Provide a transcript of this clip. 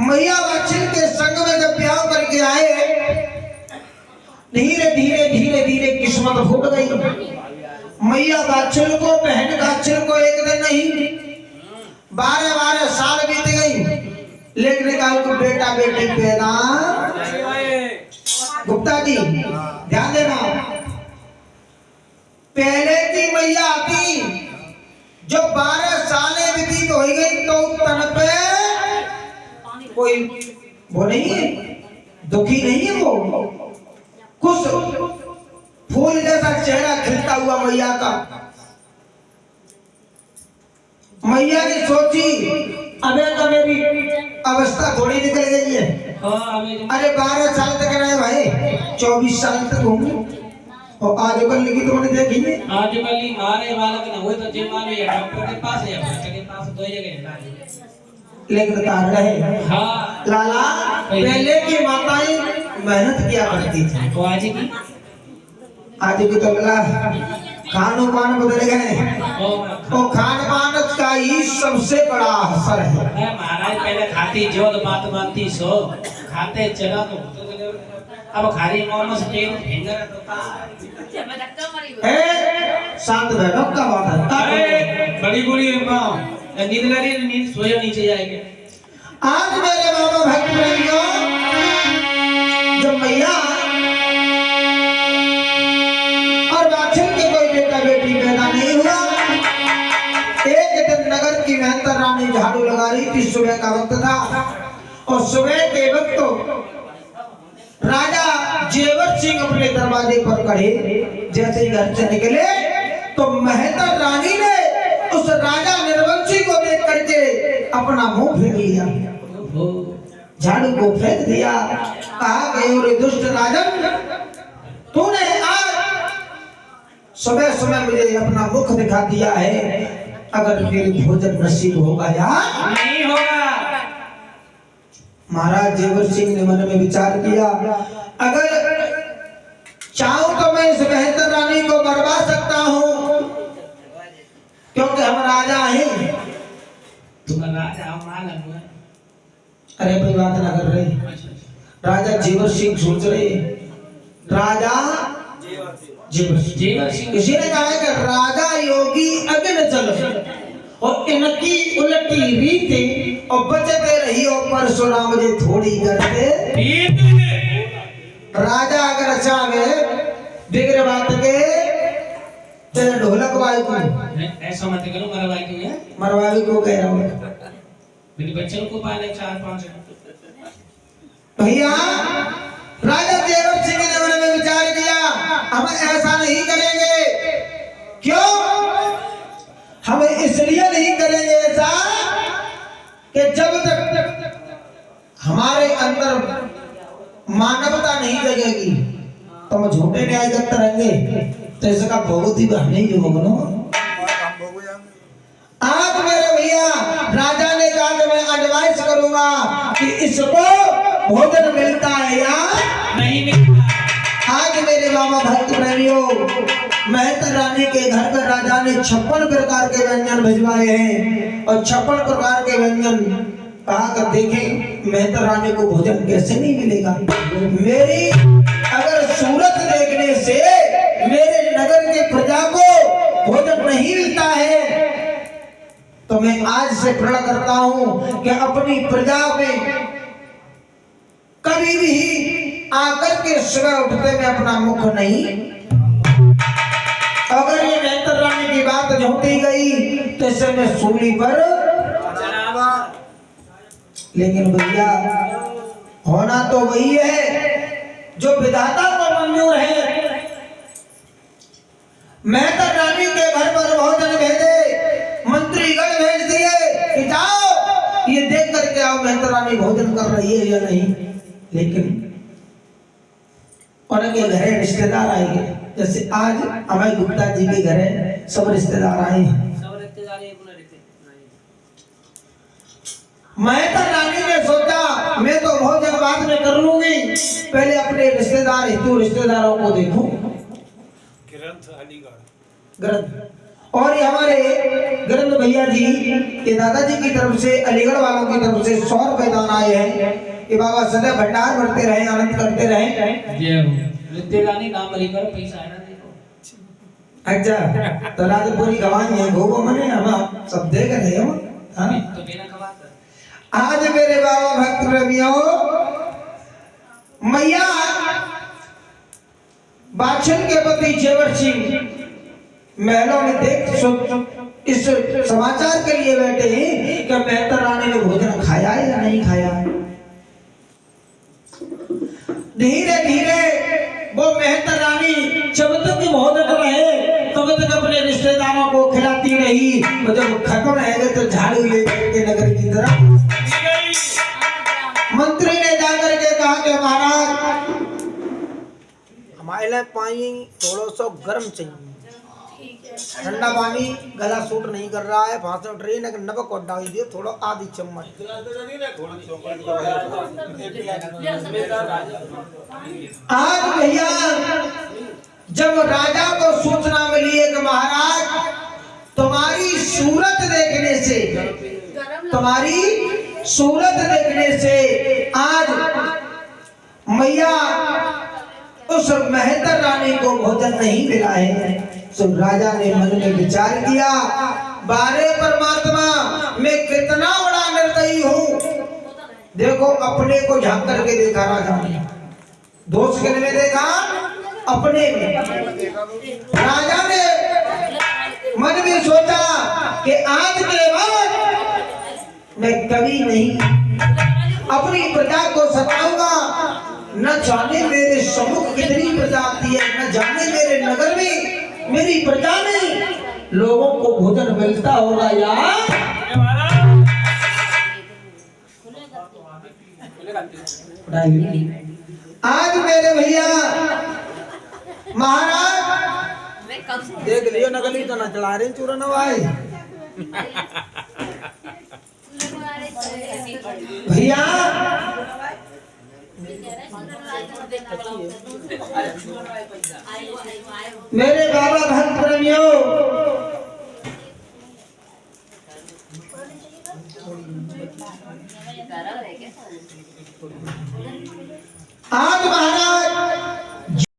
मैया वाछिल के संग में जब ब्याह करके आए, धीरे धीरे धीरे धीरे किस्मत फूट गई। मैया वाछिल को, बहन वाछिल को एक दिन नहीं 12-12 साल बीत गई, लेकिन काल को बेटा बेटी पैदा। गुप्ता जी ध्यान देना, पहले की मैया आती जो 12 सालें व्यतीत हो गई तो तन पे कोई वो नहीं है, दुखी नहीं है, वो कुछ फूल जैसा चेहरा खिलता हुआ मैया का। मैया ने सोची अबे तो मेरी अवस्था थोड़ी निकल गई है। अरे 12 साल तक रहे भाई, 24 साल तक होंगे। और आजकल लिखी तो मैंने देखी है, आजकल ही मारे बालक ना हुए तो जिम्मा में या डॉक्टर के पास या डॉक्टर के पास, दो जगह। लेकिन कारण है हाँ लाला, पहले की माताएं मेहनत किया करती थी, तो आज की तो लगा खान पान बदल गए, और खान पान का ही सबसे बड़ा असर है। महाराज पहले खाती जोत बात मानती सो, खाते चला तो अब खारी मोमस तेल फिंगर शांत बैठो, का बात है बड़ी बुरी नींद लगी, नींद सोया नीचे जाएंगे। आज मेरे बाबा भक्त प्रेमियों, जब मैया और वाछिल के कोई बेटा बेटी पैदा नहीं हुआ, एक दिन नगर की मेहतर रानी झाड़ू लगा रही थी, सुबह का वक्त था, और सुबह के वक्त तो राजा जेवर सिंह अपने दरवाजे पर खड़े, जैसे ही घर से निकले तो मेहतर रानी ने उस राजा निर्वंशी को देख करके अपना मुंह फेर लिया, झाड़ू को फेंक दिया, कहा कि दुष्ट राजन, तूने आज सुबह सुबह मुझे अपना मुख दिखा दिया है, अगर मेरी भोजन नसीब होगा या नहीं होगा। महाराज जेवर सिंह ने मन में विचार किया, अगर चाहूं तो मैं इस मेहतर रानी को मरवा सकता हूँ, क्योंकि हम राजा हैं। तुम राजा मालूम है? अरे कोई बात ना कर रहे, राजा जेवर सिंह सोच रहे, राजा जेवर सिंह, किसी ने कहा है कि राजा योगी अग्न चल, और इनकी उल्टी रीति और बचते रही, और परशुराम मुझे थोड़ी करते। राजा अगर अच्छा में बिगड़ बात के तेरे ढोलक वाई को ऐसा मत करो, मरवाई क्यों है? मरवाई को कह रहा हूँ, मेरे बच्चों को पाले 4-5 भैया। राजा जेवर सिंह ने मन में विचार किया, हम ऐसा नहीं करेंगे। क्यों? हम इसलिए नहीं करेंगे ऐसा कि जब तक हमारे अंदर मानवता नहीं जगेगी तो हम झूठे न्याय करते रहेंगे, तो इसका बहुत ही नहीं जो भोगनो। आज मेरे भैया राजा ने कहा कि मैं एडवाइस करूंगा कि इसको भोजन मिलता है या नहीं मिलता। आज मेरे बाबा भक्त प्रेमियों, मेहतर रानी के घर पर राजा ने 56 प्रकार के व्यंजन भिजवाए हैं, और 56 प्रकार के व्यंजन कहा कर देखें मेहतर रानी को भोजन कैसे नहीं मिलेगा। मेरी अगर सूरत देखने से मेरे नगर की प्रजा को भोजन नहीं मिलता है, तो मैं आज से प्रण करता हूं कि अपनी प्रजा में कभी भी आकर के सुबह उठते में अपना मुख नहीं। अगर ये मेहतर रानी की बात झूठी गई तो इसे मैं सूली पर, लेकिन भैया होना तो वही है जो विधाता को मंजूर है। मेहतर रानी के घर पर भोजन भेजे, मंत्रीगण भेज दिए कि जाओ ये देख करके आओ मेहतर रानी भोजन कर रही है या नहीं, लेकिन उनके घरे रिश्तेदार आएंगे। जैसे आज हमारे गुप्ता जी के घरे सब रिश्तेदार आए हैं, मेहतर रानी ने सोचा मैं तो भोजन बाद में कर लूंगी, पहले अपने रिश्तेदार हितू रिश्तेदारों को देखूं। ग्रंथ और ये हमारे गिरंद भैया जी ये दादाजी की तरफ से अलीगढ़ वालों की तरफ से 100 रुपए दान आए हैं। ये बाबा सदैव भंडार भरते रहे, आनंद करते रहे। जय हो। रिश्तेदारी नाम अलीगढ़ पैसा है ना देखो। अच्छा तो राजपुरी गवाही है भोगो मने हम सब देख रहे हो। हाँ तो बिना कमाता। आज मेरे बाबा भक्त प्रेमियों मैया बाछन के पति जेवर सिंह महलों में देख इस समाचार के लिए बैठे हैं कि मेहतर रानी ने भोजन खाया है या नहीं खाया। धीरे धीरे वो मेहतर रानी जब तक भोजन रहे तब तक अपने रिश्तेदारों को खिलाती रही। और जब खत्म है तो झाड़ू लेकर के नगर की तरफ मंत्री ने जाकर के कहा कि महाराज हमारे लिए पानी थोड़ा सा गर्म चाहिए, ठंडा पानी गला सूट नहीं कर रहा है, भाषण ट्रेन नमक और डाल दिए थोड़ा आधी चम्मच। आज भैया जब राजा को सूचना मिली है कि महाराज तुम्हारी सूरत देखने से, तुम्हारी सूरत देखने से आज मैया उस मेहतर रानी को भोजन नहीं मिला है। तो राजा ने मन में विचार किया, बारे परमात्मा मैं कितना बड़ा निर्दयी हूँ। देखो अपने को झांक करके देखा राजा ने, दोस्त के में देखा अपने में। राजा ने मन में सोचा कि आज के बाद मैं कभी नहीं अपनी प्रजा को सताऊंगा। न जाने मेरे सम्मुख कितनी प्रजा आती है, न जाने मेरे नगर में मेरी प्रजा में लोगों को भोजन मिलता होगा यार। आज मेरे भैया महाराज देख लियो नकली तो न चला रहे चूरन भाई। भैया मेरे बाबा भक्त प्रेमियों आज महाराज